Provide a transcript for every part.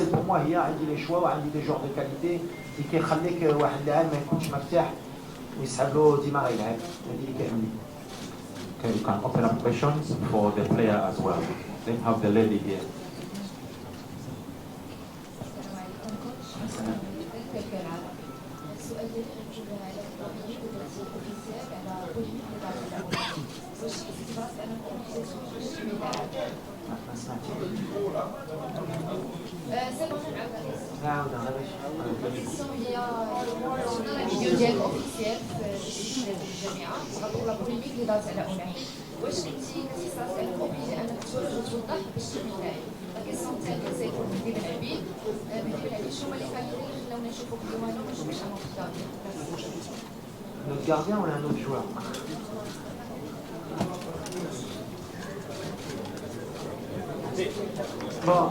l'essentiel pour moi هي عندي les choix وعندي des joueurs de qualité اللي كيخليك واحد اللاعب ما يكونش مرتاح ويسحب له ديما غيلعب هذه اللي كيهمني. Okay, you can open up questions for the player as well. Then have the lady here. واش كنتي كتحس راسك اوبليجي انك توضح باش تبني لاعب؟ لا كيسيون الثانيه سيكون مهدي بن عبيد شنو هما اللي خلونا نشوفوك اليوم هنا وما نشوفوش انا في Notre gardien ou un autre joueur? Bon,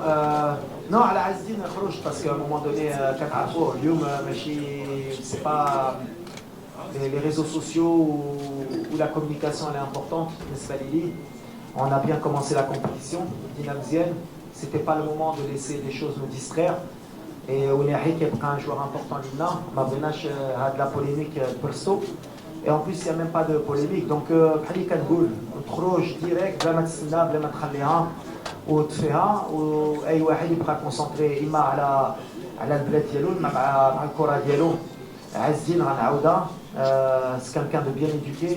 non, على عز الدين خرج parce qu'à un moment donné كتعرفوا اليوم ماشي c'est pas les réseaux sociaux où la communication elle est importante, n'est-ce pas Lily? On a bien commencé la compétition dynamienne, c'était pas le moment de laisser les choses nous distraire. Et on est un joueur important لنا ما بغيناش هاد la polémique برستو. Et en plus il n'y a même pas de polémique, donc بحال اللي كنقول تخرج ديريكت بلا ما تستنى بلا ما تخليها وتفيها واي واحد يبقى كونسونطري اما على البلاد ديالو مع الكره ديالو. عز الدين غنعاودها c'est quelqu'un de bien éduqué,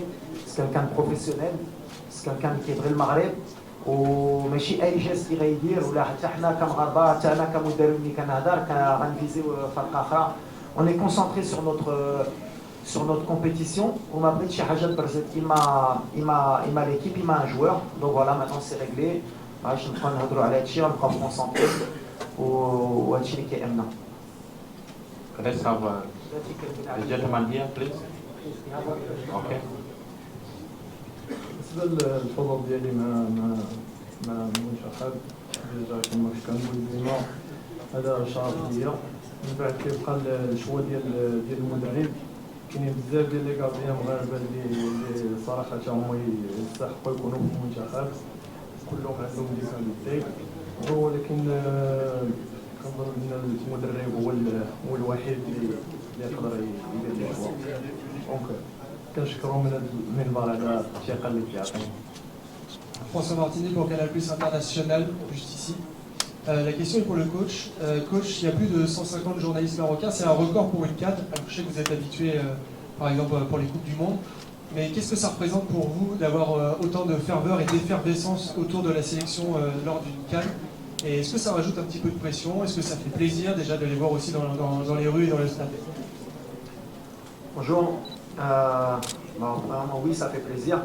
c'est quelqu'un de professionnel, c'est quelqu'un qui كيبغي المغرب وماشي اي جيست اللي غيدير ولا حتى حنا كمغاربه حتى انا كمدرب اللي كنهضر غنفيزيو فرقه اخرى. On est concentré sur notre compétition. وما بغيت شي حاجه تبرزت اما l'équipe اما un joueur. Donc voilà, maintenant c'est réglé. باش نبقاو نهضروا على هادشي غنبقاو كونسونطري وهادشي اللي كيهمنا. Let's have the gentleman here, please. Okay. بالنسبه للحضور ديالي مع المنتخب ديجا كما كنقول ديما هذا شرف ليا. من بعد كيبقى الشوا ديال المدرب. كاينين بزاف ديال لي كارديان مغاربه اللي صراحه هما يستحقوا يكونوا في المنتخب، كلهم عندهم دي كاليتي، ولكن كنظن ان المدرب هو الوحيد اللي يقدر يدير الشوا. دونك كنشكرو من المنبر على الثقه اللي كيعطينا. François Martinet pour Canal Plus International, juste ici. La question est pour le coach. Coach, il y a plus de 150 journalistes marocains, c'est un record pour une CAN. Alors, je sais que vous êtes habitué, par exemple, pour les Coupes du Monde. Mais qu'est-ce que ça représente pour vous d'avoir autant de ferveur et d'effervescence autour de la sélection lors d'une CAN? Et est-ce que ça rajoute un petit peu de pression? Est-ce que ça fait plaisir déjà de les voir aussi dans les rues et dans le stade? Bonjour. Bon, vraiment, oui, ça fait plaisir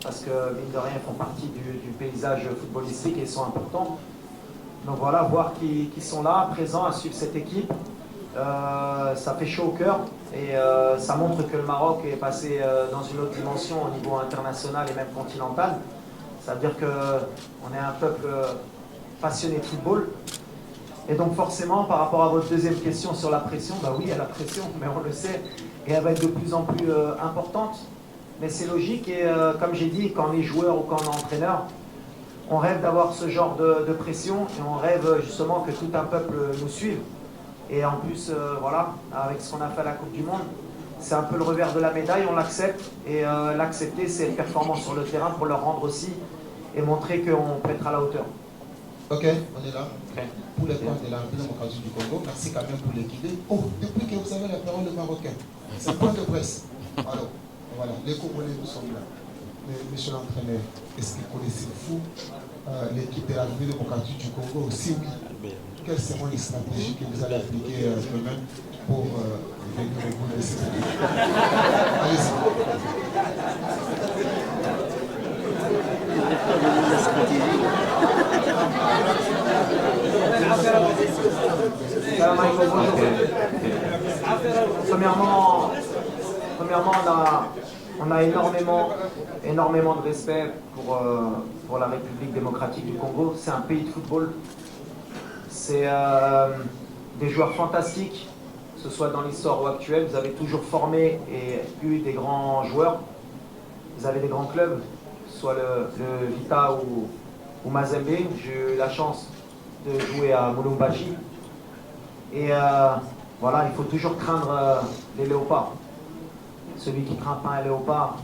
parce que mine de rien, ils font partie du paysage footballistique et ils sont importants. Donc voilà, voir qu'ils sont là, présents à suivre cette équipe, ça fait chaud au cœur et ça montre que le Maroc est passé dans une autre dimension au niveau international et même continental. Ça veut dire qu'on est un peuple passionné de football. Et donc forcément, par rapport à votre deuxième question sur la pression, bah oui, il y a la pression, mais on le sait, et elle va être de plus en plus importante. Mais c'est logique et comme j'ai dit, quand on est joueur ou quand on est entraîneur, on rêve d'avoir ce genre de pression et on rêve justement que tout un peuple nous suive. Et en plus, voilà, avec ce qu'on a fait à la Coupe du Monde, c'est un peu le revers de la médaille, on l'accepte. Et l'accepter, c'est être performant sur le terrain pour leur rendre aussi et montrer qu'on peut être à la hauteur. Ok, on est là. Okay. Pour les points de la démocratie du Congo, merci quand même pour l'équilibre. Oh, depuis que vous avez la parole de Marocain, c'est point de presse. Alors, voilà, les Congolais nous sommes là. Mais, monsieur l'entraîneur, est-ce que vous connaissez l'équipe de la République démocratique du Congo? Si oui, quelles seront les stratégies que vous allez appliquer demain pour venir réguler cette équipe? Allez-y. Premièrement, on a énormément de respect pour la République démocratique du Congo. C'est un pays de football. C'est des joueurs fantastiques, que ce soit dans l'histoire ou actuelle. Vous avez toujours formé et eu des grands joueurs. Vous avez des grands clubs, soit le Vita ou Mazembe. J'ai eu la chance de jouer à Mulumbashi. Et voilà, il faut toujours craindre les léopards. Celui qui craint pas un léopard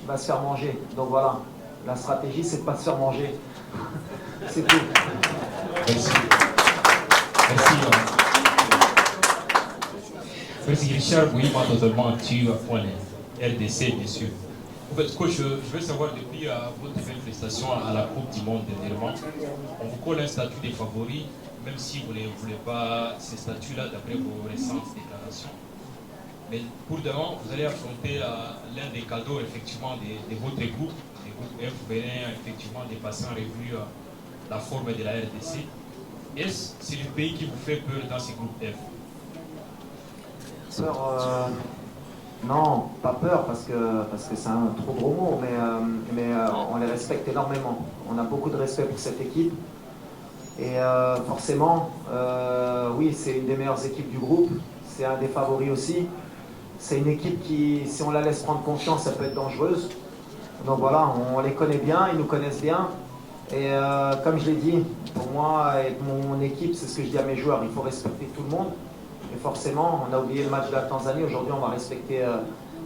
va se faire manger. Donc voilà, la stratégie, c'est de ne pas se faire manger. C'est tout. Merci. Merci. Merci Richard. Oui, moi totalement tu as RDC, bien sûr. En fait, coach, je veux savoir depuis votre manifestation à la Coupe du Monde dernièrement, on vous colle un statut des favoris, même si vous ne voulez pas ces statuts-là d'après vos récentes déclarations. Mais pour demain, vous allez affronter l'un des cadeaux effectivement de votre groupe, des groupes F, vous venez effectivement dépasser en revue la forme de la RDC. Est-ce que c'est le pays qui vous fait peur dans ces groupes F? Peur, non, pas peur parce que c'est un trop gros mot, mais on les respecte énormément. On a beaucoup de respect pour cette équipe. Et forcément, oui, c'est une des meilleures équipes du groupe. C'est un des favoris aussi. C'est une équipe qui, si on la laisse prendre confiance, ça peut être dangereuse. Donc voilà, on les connaît bien, ils nous connaissent bien. Et comme je l'ai dit, pour moi et pour mon équipe, c'est ce que je dis à mes joueurs, il faut respecter tout le monde. Et forcément, on a oublié le match de la Tanzanie. Aujourd'hui, on va respecter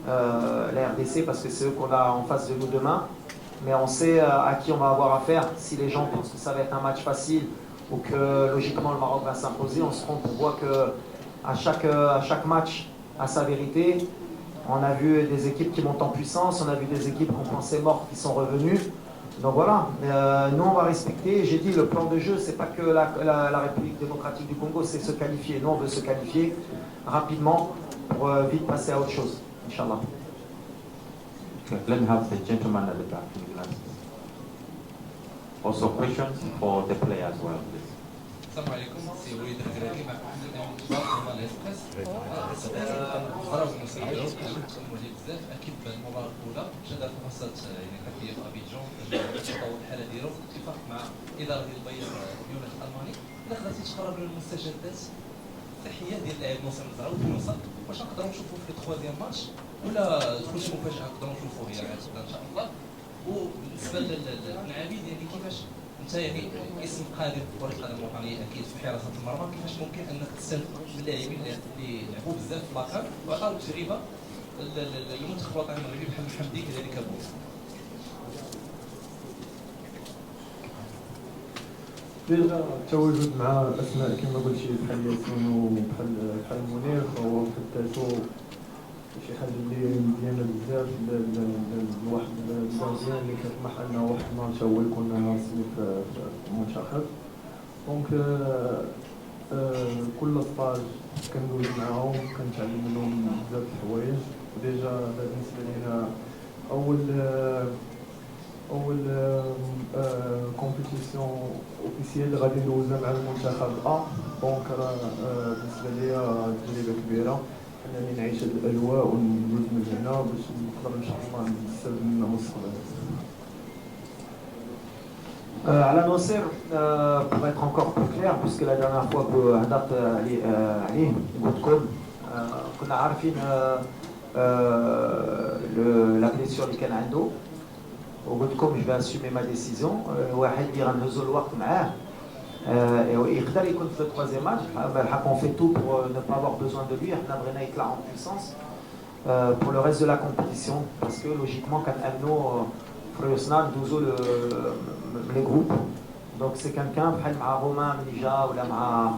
la RDC parce que c'est eux qu'on a en face de nous demain. Mais on sait à qui on va avoir affaire. Si les gens pensent que ça va être un match facile ou que logiquement le Maroc va s'imposer, on se trompe. On voit qu'à chaque match a sa vérité. On a vu des équipes qui montent en puissance, on a vu des équipes qu'on pensait mortes qui sont revenues. Donc voilà, nous on va respecter. J'ai dit, le plan de jeu, c'est pas que la République démocratique du Congo, c'est se qualifier. Nous on veut se qualifier rapidement pour vite passer à autre chose, Inch'Allah. Okay, let me have the gentleman at the back in the glasses. Also questions for the player as well, please. السلام عليكم سي وليد الكراري معكم من جورنال الاسبريس خرج من السعوديه مولي بزاف اكيد المباراه الاولى شهدت منصات يعني كافيه في ابيجان تطور الحاله ديالو اتفاق مع اداره ديال البيض ميونخ الالماني الا خداتي تقرب من المستجدات الصحيه ديال اللاعب ناصر مزرعه وتنوصل واش نقدروا نشوفوا في التخوازيام ماتش ولا تكون شي مفاجاه نقدروا نشوفوا هي غتبدا ان شاء الله. وبالنسبه للعبيد يعني كيفاش انت يعني اسم قادر في كره القدم الوطنيه اكيد في حراسه المرمى كيفاش ممكن انك تستافد من اللاعبين اللي لعبوا بزاف في لاكار وعطاو تجربه للمنتخب الوطني المغربي بحال محمدي كذلك ابو. ديجا التواجد مع اسماء كما قلتي بحال ياسين وبحال منير فهو في حد ذاته شي حاجه اللي مزيانه بزاف لواحد الجارديان اللي كيطمح انه واحد النهار حتى هو يكون راسي في المنتخب. دونك كل سطاج كندوز معاهم كنتعلم منهم بزاف د الحوايج. ديجا بالنسبه لينا اول كومبيتيسيون اوفيسيال اللي غادي ندوزها مع المنتخب دونك راه بالنسبه ليا تجربه كبيره انني نعيش هذه الاجواء وندوز من هنا باش نقدر ان شاء الله نستافد منها مستقبلا. على ناصر pour être encore plus clair puisque la dernière fois que هضرت عليه قلت لكم كنا عارفين la blessure اللي كان عنده وقلت لكم je vais assumer ma décision. واحد اللي غنهزوا الوقت معاه يقدر يكون في التروازيام ماتش. الحق on fait tout pour ne pas avoir besoin de lui. حنا بغينا يطلع en puissance pour le reste de la compétition parce que logiquement كنأمنوا في ريوسنا ندوزو les groupes. Donc c'est quelqu'un بحال مع رومان ملي جا ولا مع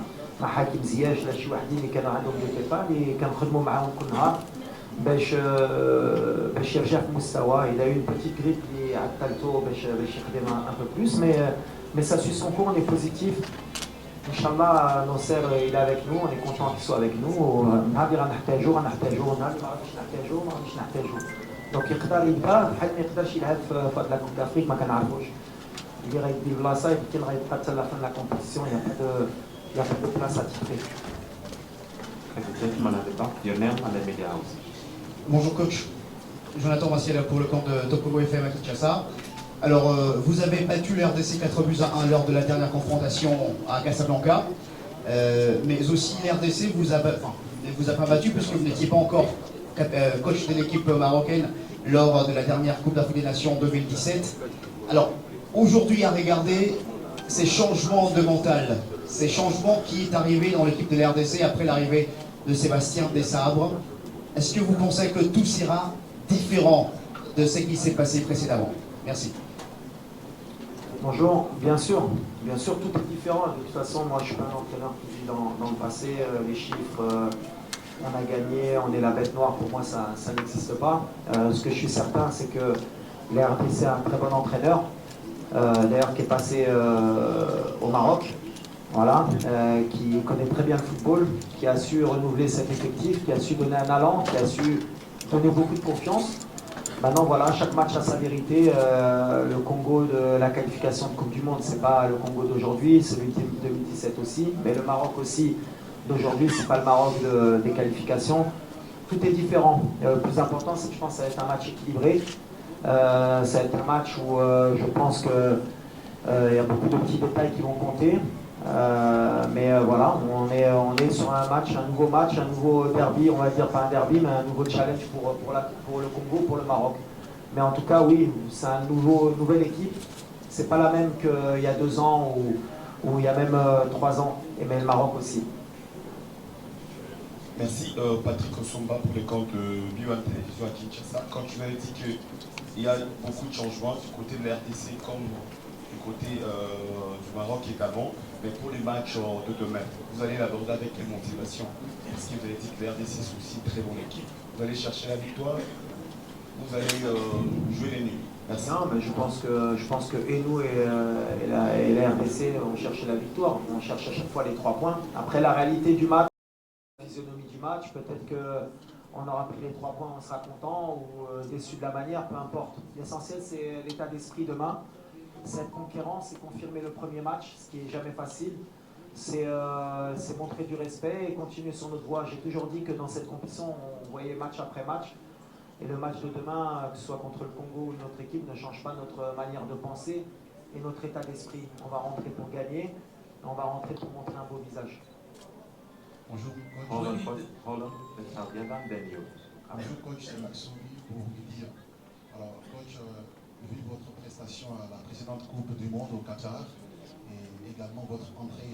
حاكم زياش ولا شي واحدين اللي كانوا عندهم دي فيفا اللي كنخدموا معاهم كل نهار باش يرجع في المستوى. Il a eu une petite grippe اللي عطلته باش يخدم un peu plus mais ça suit son cours, on est positif. Inch'Allah, Nasser il est avec nous, on est content qu'il soit avec nous. Donc يقدر يبقى بحال ما يقدرش يلعب في هاد لا كوب دافريك ما كنعرفوش. اللي غيدي بلاصه يمكن غيبقى حتى لا فين لا كومبيتيسيون يا pas de place à titrer. Bonjour coach, Jonathan Massiel pour le camp de Tokobo FM à Kinshasa. Alors vous avez battu le RDC 4-1 lors de la dernière confrontation à Casablanca, mais aussi le RDC vous a pas battu puisque vous n'étiez pas encore coach de l'équipe marocaine lors de la dernière Coupe d'Afrique des Nations 2017. Alors aujourd'hui à regarder ces changements de mental, ces changements qui est arrivé dans l'équipe de la RDC après l'arrivée de Sébastien Desabre. Est-ce que vous pensez que tout sera différent de ce qui s'est passé précédemment? Merci. Bonjour, bien sûr, tout est différent. De toute façon, moi je suis pas un entraîneur qui vit dans le passé, les chiffres, on a gagné, on est la bête noire, pour moi ça n'existe pas. Ce que je suis certain, c'est que la RDC est un très bon entraîneur, d'ailleurs qui est passé au Maroc, voilà, qui connaît très bien le football, qui a su renouveler cet effectif, qui a su donner un allant, qui a su donner beaucoup de confiance. Maintenant, voilà, chaque match a sa vérité. Le Congo de la qualification de Coupe du Monde, c'est pas le Congo d'aujourd'hui, celui de 2017 aussi, mais le Maroc aussi d'aujourd'hui, c'est pas le Maroc des qualifications. Tout est différent. Le plus important, c'est que je pense que ça va être un match équilibré. Ça va être un match où je pense qu'il y a beaucoup de petits détails qui vont compter. Mais voilà, on est sur un match, un nouveau match, un nouveau derby, on va dire pas un derby, mais un nouveau challenge pour le Congo, pour le Maroc. Mais en tout cas, oui, c'est une nouvelle équipe. C'est pas la même qu'il y a 2 ans ou il y a même 3 ans, et même le Maroc aussi. Merci Patrick Osomba pour les comptes de BioAn Télévision à Kinshasa. Quand tu m'avais dit qu'il y a beaucoup de changements du côté de la RDC comme du côté du Maroc également, mais pour les matchs de demain, vous allez l'aborder avec quelle motivation? Parce que vous avez dit que la RDC c'est aussi une très bonne équipe. Vous allez chercher la victoire, vous allez jouer les nuls. Merci. Non, mais je pense que et nous et la RDC on cherche la victoire. On cherche à chaque fois les 3 points. Après la réalité du match, la physionomie du match, peut-être qu'on aura pris les 3 points, on sera content ou déçu de la manière, peu importe. L'essentiel c'est l'état d'esprit demain. C'est être conquérant, c'est confirmer le premier match, ce qui n'est jamais facile. C'est montrer du respect et continuer sur notre voie. J'ai toujours dit que dans cette compétition, on voyait match après match. Et le match de demain, que ce soit contre le Congo ou notre équipe, ne change pas notre manière de penser et notre état d'esprit. On va rentrer pour gagner, et on va rentrer pour montrer un beau visage. Bonjour, Hold on, let's have Yavan, then you. Bonjour coach, c'est Maxou pour vous dire. Alors coach, vu votre prestation à la précédente Coupe du Monde au Qatar et également votre entrée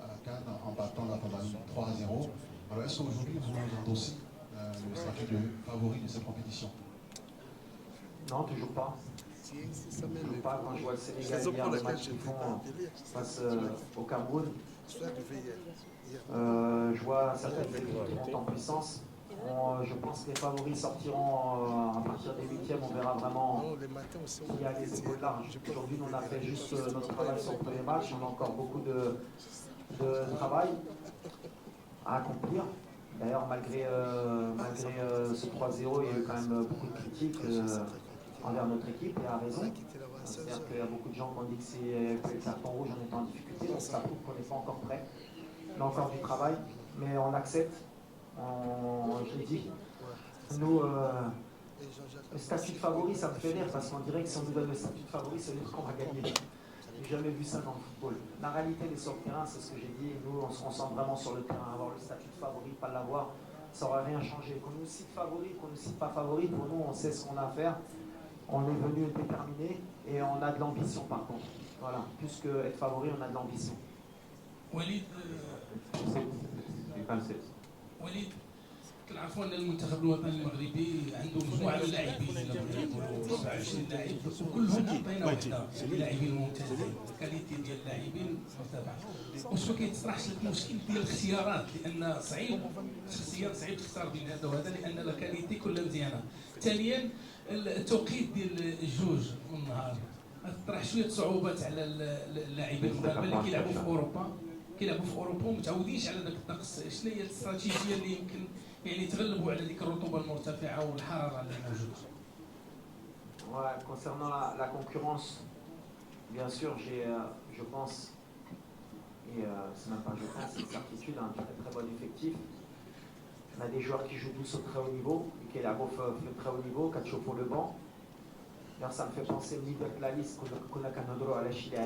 à la CAN en battant la Tanzanie 3-0, alors est-ce qu'aujourd'hui vous endossez le statut de favori de cette compétition? Non, toujours pas. Toujours pas. Quand je vois le Sénégal hier, le match qu'ils font face au Cameroun, je vois certaines équipes qui montent en puissance. Je pense que les favoris sortiront à partir des 8e, on verra vraiment qui a les épaules larges. Aujourd'hui, on a fait juste notre travail sur le premier match, on a encore beaucoup de travail à accomplir. D'ailleurs, malgré ce 3-0, il y a eu quand même beaucoup de critiques envers notre équipe, et à raison. C'est-à-dire qu'il y a beaucoup de gens qui ont dit que c'est le carton rouge, on était en difficulté, donc ça prouve qu'on n'est pas encore prêt. On a encore du travail, mais on accepte. Je l'ai dit, nous, le statut de favori, ça me fait rire parce qu'on dirait que si on nous donne le statut de favori, ça veut dire qu'on va gagner. J'ai jamais vu ça dans le football. La réalité, les sur le terrain, c'est ce que j'ai dit. Nous, on se concentre vraiment sur le terrain. Avoir le statut de favori, pas l'avoir, ça n'aurait rien changé. Qu'on nous cite favori, qu'on nous cite pas favori, pour nous, on sait ce qu'on a à faire. On est venu déterminé et on a de l'ambition par contre. Voilà, plus qu'être favori, on a de l'ambition. وليد كنعرفوا ان المنتخب الوطني المغربي عنده مجموعه من اللاعبين 29 لاعب وكلهم عطينا وحده لاعبين ممتازين الكاليتي ديال اللاعبين مرتفعه. واش ما كيطرحش لك المشكل ديال الاختيارات لان صعيب شخصيا صعيب تختار بين هذا وهذا لان الكاليتي كلها مزيانه. ثانيا التوقيت ديال الجوج من النهار طرح شويه صعوبات على اللاعبين المغاربه اللي كيلعبوا في اوروبا ومتعودينش على ذاك الطقس. شنو هي الاستراتيجيه اللي يمكن يعني تغلبوا على ديك الرطوبه المرتفعه والحراره اللي موجوده؟ Ouais, concernant la concurrence, bien sûr, je pense, et c'est même pas je pense, c'est une certitude, un très très bon effectif. On a des joueurs qui jouent tous au très haut niveau, et qui fait très haut niveau, Cacho pour le banc. Alors ça me fait penser au niveau de la liste qu'on a qu'à notre à la Chili,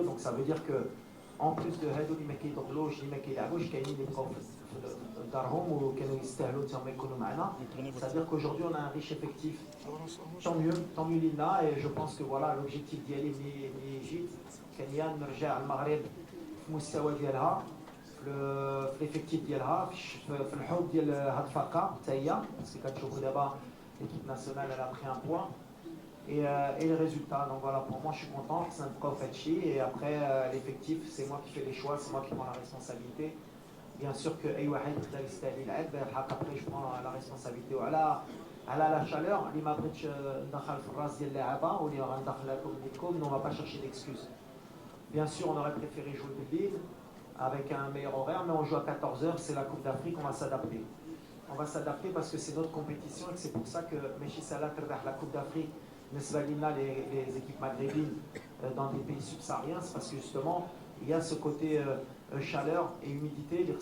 donc ça veut dire que en plus de هادو اللي ما كيدخلوش اللي ما كيلعبوش كاينين اللي بقاو في دارهم وكانوا يستاهلوا حتى هما يكونوا معنا. C'est-à-dire qu'aujourd'hui on a un riche effectif. Tant mieux لينا et je pense que voilà l'objectif ديالي ملي جيت كان يا نرجع المغرب في المستوى ديالها في ليفيكتيف ديالها في الحب ديال هاد الفرقه حتى هي باسكو كتشوفوا دابا l'équipe nationale elle a pris un point et les résultats. Donc voilà, pour moi je suis content que ça ne pas fait chier et après l'effectif c'est moi qui fais les choix, c'est moi qui prends la responsabilité. Bien sûr que اي واحد يقدر يستاهل يلعب الحق après je prends la responsabilité على la chaleur اللي ما بغيتش ندخل في الراس ديال اللاعبه واللي غندخل لكم on va pas chercher d'excuses. Bien sûr on aurait préféré jouer بالليل avec un meilleur horaire, mais on joue à 14h, c'est la Coupe d'Afrique, on va s'adapter. On va s'adapter parce que c'est notre compétition et que c'est pour ça que Mechi Salah terbaih la Coupe d'Afrique, Nesvalina, les équipes maghrébines dans des pays subsahariens, c'est parce que justement, il y a ce côté chaleur et humidité, donc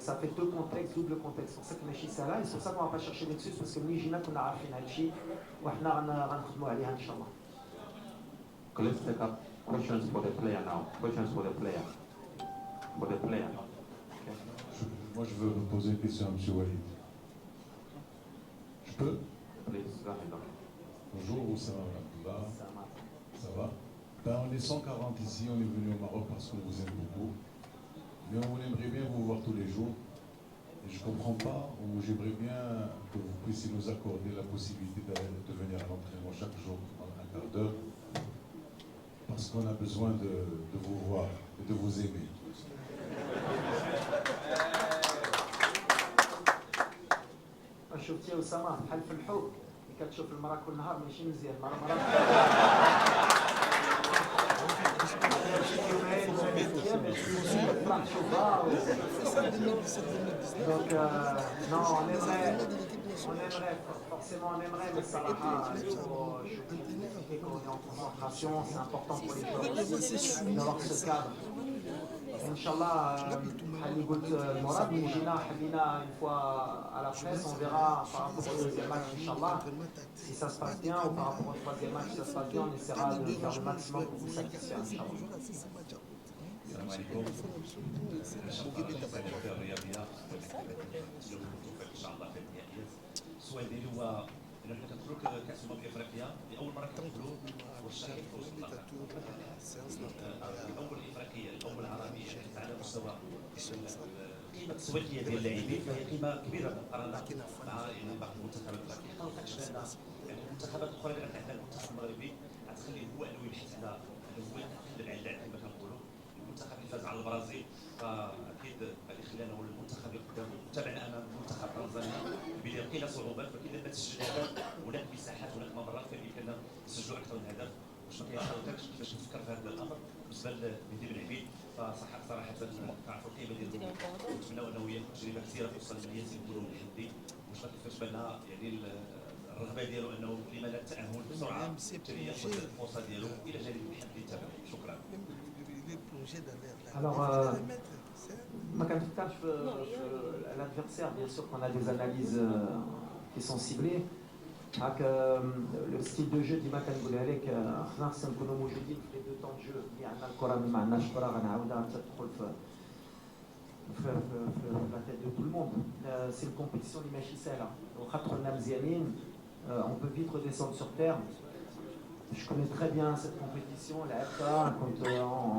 ça fait deux contextes, double contexte. C'est pour ça que Mechi Salah, et c'est pour ça qu'on ne va pas chercher d'excuses, parce que nous, on a appris Hachi, et on va aller Inch'Allah. Let's take up questions for the player now. Questions for the player. For the player. Okay. Moi, je veux vous poser une question à M. Walid. Je peux? Please, go ahead. Bonjour, Oussama Abdullah. Ça va? Ben, on est 140 ici, on est venu au Maroc parce qu'on vous aime beaucoup. Mais on aimerait bien vous voir tous les jours. Et je ne comprends pas, ou j'aimerais bien que vous puissiez nous accorder la possibilité de venir à l'entraînement chaque jour, pendant un quart d'heure. Parce qu'on a besoin de vous voir et de vous aimer. شفتي يا أسامة بحال في الحب اللي كتشوف المرأة كل نهار ماشي مزيان مرة تفرح تشوفها donc non on aimerait forcément on aimerait mais ça je dis qu'on est en concentration, c'est important pour les joueurs d'avoir ce cadre. Inch'Allah, Mourad, une fois à la presse, on verra par rapport au deuxième match, Inch'Allah, si ça se passe bien ou par rapport au troisième match, si ça se passe bien, on essaiera de faire le maximum pour vous satisfaire, Inch'Allah. السلام عليكم. ان شاء الله في الرياضيات ان شاء الله في النهائيات. السؤال ديالي هو حنا كندخلوا كاس افريقيا لاول مره كندخلوا واش وصلنا الاول افريقيه الاول عربيه على مستوى القيمه التسويقيه ديال اللاعبين فهي قيمه كبيره مقارنه مع باقي المنتخبات الاخرى. ما وقعتش بان المنتخبات الاخرى اللي عندنا المنتخب المغربي غتخليه هو انه يبحث على هو يقلب على اللاعب كما كنقولوا. المنتخب اللي فاز على البرازيل فاكيد غادي يخلينا هو المنتخب اللي قدام. تابعنا امام منتخب تنزانيا اللي لقينا صعوبات ولكن لما تسجل هدف هناك مساحات هناك ممرات فين يمكننا نسجلوا اكثر من هدف. واش ما كيخليكش كيفاش تفكر في هذا الامر بالنسبه لمهدي بن عبيد؟ صراحه كنعرفوا القيمه ديالو ونتمنوا انه ياخذ تجربه كثيره في وسط الياسين نقولوا الحدي. واش ما كيفاش بان يعني الرغبه ديالو انه لما لا التاهل بسرعه بالتالي ياخذ الفرصه ديالو الى جانب الحدي تابعه. شكرا. Alors, ما كنفكرش في l'adversaire, bien sûr qu'on a des analyses qui sont ciblées. Le style de jeu ديما كنقولها لك خصنا نكونوا موجودين في les deux temps de jeu. اللي عندنا الكره اللي ما عندناش الكره غنعاودها تدخل في la tête de tout le monde. C'est une compétition اللي ماشي سهله واخا دخلنا مزيانين on peut vite redescendre sur terre. Je connais très bien cette compétition, لعبتها كنت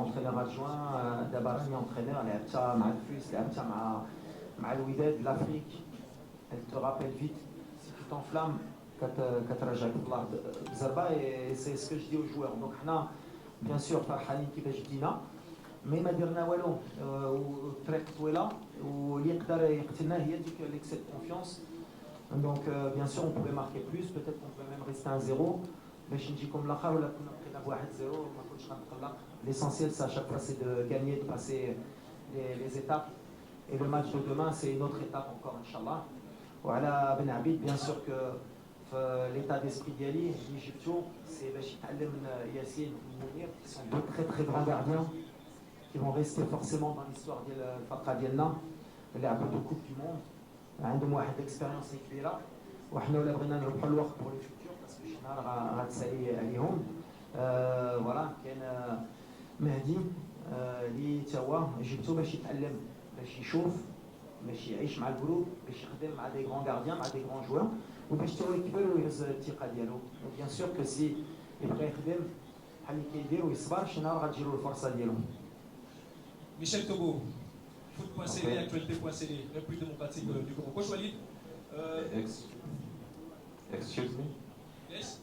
entraîneur adjoint دابا راني entraîneur لعبتها مع الفيس لعبتها مع الوداد l'Afrique. Elle te rappelle vite si tu t'enflammes كترجعك الله بزربه et c'est ce que je dis aux joueurs. Donc حنا bien sûr فرحانين كيفاش جينا مي ما درنا والو والطريق طويله واللي يقدر يقتلنا هي ديك l'excès de confiance. Donc bien sûr on pouvait marquer plus, peut-être qu'on pouvait même rester à 0. باش نجيكم الاخر ولا كنا بقينا ب 1-0 ما كنتش غنتقلق. L'essentiel c'est à chaque fois c'est de gagner, de passer les étapes et le match de demain c'est une autre étape encore Inch'Allah. وعلى بن عبيد bien sûr que في l'état d'esprit ديالي اللي جبتو c'est باش يتعلم من ياسين ومنير qui sont deux très très grands gardiens qui vont rester forcément dans l'histoire ديال الفرقه ديالنا اللي لعبوا دو كوب دو موند عندهم واحد اكسبيريونس كبيره وحنا ولا بغينا نربحوا الوقت pour le futur parce que شي نهار غتسالي عليهم. فوالا كاين مهدي اللي تا هو جبتو باش يتعلم باش يشوف باش يعيش مع الجروب باش يخدم مع دي غران غارديان مع دي غران جوار وباش تو يكبر ويهز الثقه ديالو بيان سور كو سي يبغى يخدم بحال اللي كيدير ويصبر شي نهار غتجيلو الفرصه ديالو. Michel Togo, foot.cd, actualité.cd, république démocratique du Congo. Coach Walid. Excuse me? Yes?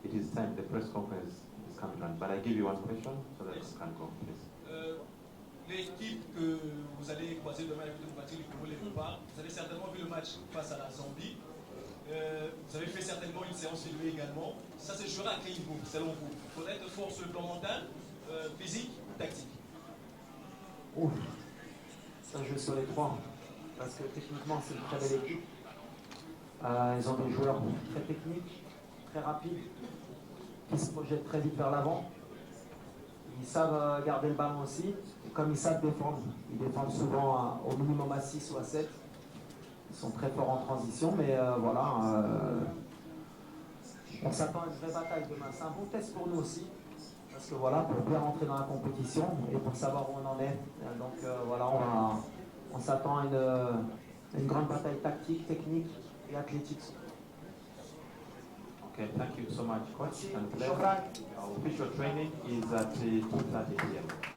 It is time, the press conference is coming on, but I give you one question so that Yes. you can go, please. L'équipe que vous allez croiser demain avec le démocratique du Congo, les Leopards, vous avez certainement vu le match face à la Zambie. Vous avez fait certainement une séance filmée également. Ça se jouera à quel niveau, selon vous? Il faudrait être fort sur le plan mental, physique ou tactique? Ouf, ça joue sur les trois, parce que techniquement c'est une très belle équipe. Ils ont des joueurs très techniques, très rapides, qui se projettent très vite vers l'avant. Ils savent garder le ballon aussi, et comme ils savent défendre, ils défendent souvent au minimum à 6 ou à 7. Ils sont très forts en transition, mais voilà, on s'attend à une vraie bataille demain. C'est un bon test pour nous aussi. Parce que voilà, pour bien rentrer dans la compétition et pour savoir où on en est. Donc voilà, on s'attend à une grande bataille tactique, technique et athlétique. Okay, thank you so much, coach. And Shukran. our official training is at 2:30 p.m.